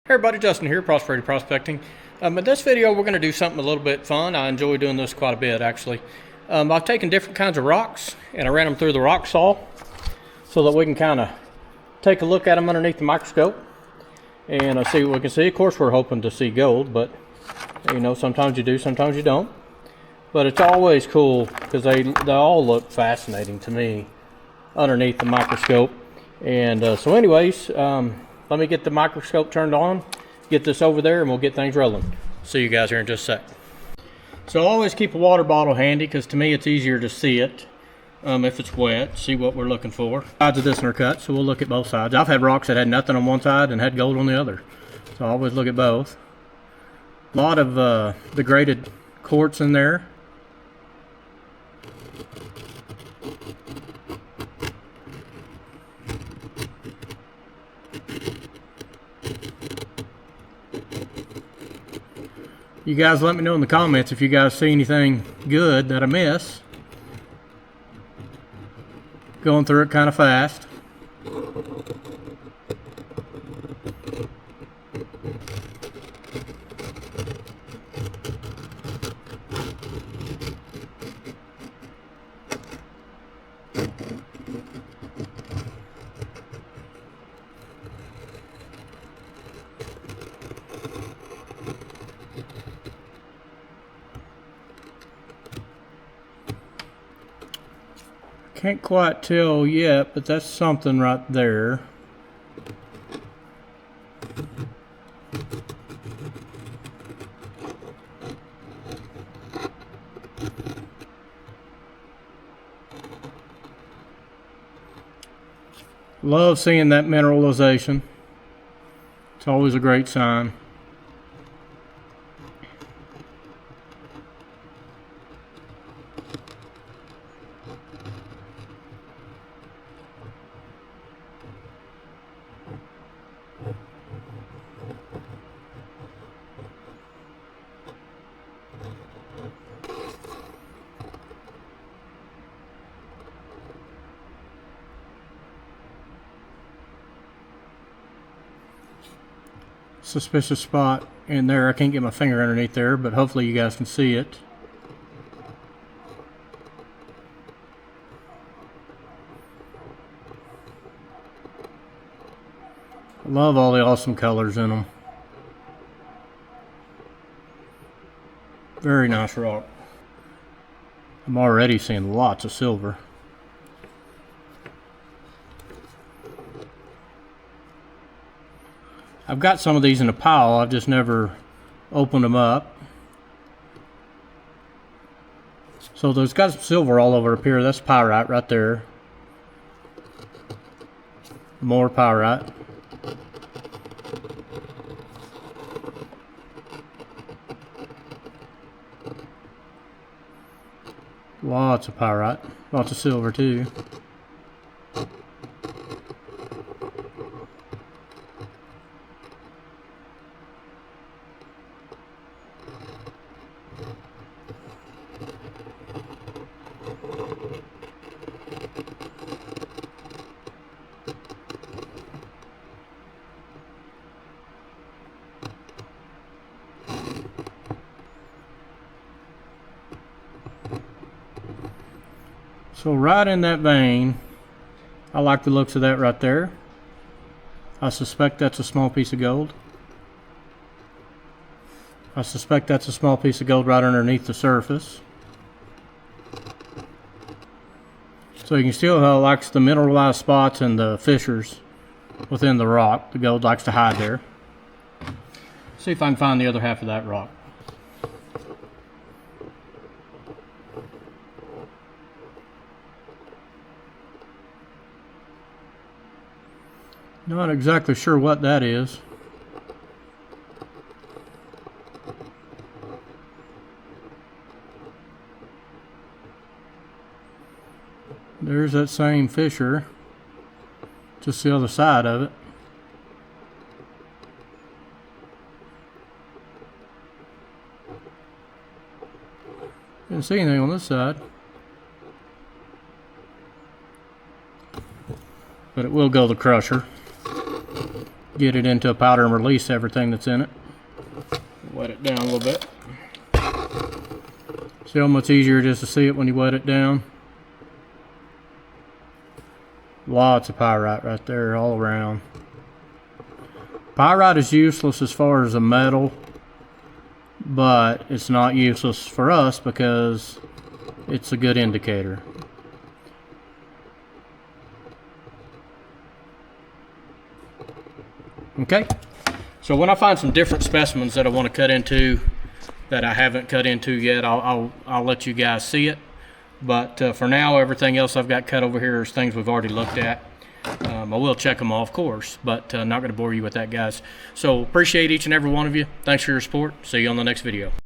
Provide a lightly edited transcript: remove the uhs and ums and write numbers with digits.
Hey everybody, Justin here, Prosperity Prospecting. In this video we're going to do something a little bit fun. I enjoy doing this quite a bit actually. I've taken different kinds of rocks and I ran them through the rock saw so that we can kind of take a look at them underneath the microscope and see what we can see. Of course we're hoping to see gold, but you know, sometimes you do, sometimes you don't. But it's always cool because they all look fascinating to me underneath the microscope. And so anyways, let me get the microscope turned on, get this over there, and we'll get things rolling. See you guys here in just a sec. So always keep a water bottle handy because to me it's easier to see it if it's wet, see what we're looking for. Sides of this one are cut, so we'll look at both sides. I've had rocks that had nothing on one side and had gold on the other. So I always look at both. A lot of degraded quartz in there. You guys let me know in the comments if you guys see anything good that I miss. Going through it kind of fast. Can't quite tell yet, but that's something right there. Love seeing that mineralization. It's always a great sign. Suspicious spot in there. I can't get my finger underneath there, but hopefully you guys can see it. I love all the awesome colors in them. Very nice rock. I'm already seeing lots of silver. I've got some of these in a pile, I've just never opened them up. So there's got some silver all over up here. That's pyrite right there. More pyrite. Lots of pyrite. Lots of silver too. So right in that vein, I like the looks of that right there. I suspect that's a small piece of gold. I suspect that's a small piece of gold right underneath the surface. So you can still likes the mineralized spots and the fissures within the rock. The gold likes to hide there. See if I can find the other half of that rock. Not exactly sure what that is. There's that same fissure, just the other side of it. Didn't see anything on this side. But it will go to the crusher. get it into a powder and release everything that's in it. Wet it down a little bit. See how much easier it is to see it when you wet it down? Lots of pyrite right there all around. Pyrite is useless as far as a metal, but it's not useless for us because it's a good indicator. Okay, so when I find some different specimens that I want to cut into that I haven't cut into yet, I'll let you guys see it. But for now, everything else I've got cut over here is things we've already looked at. I will check them all, of course, but not going to bore you with that, guys. So appreciate each and every one of you. Thanks for your support. See you on the next video.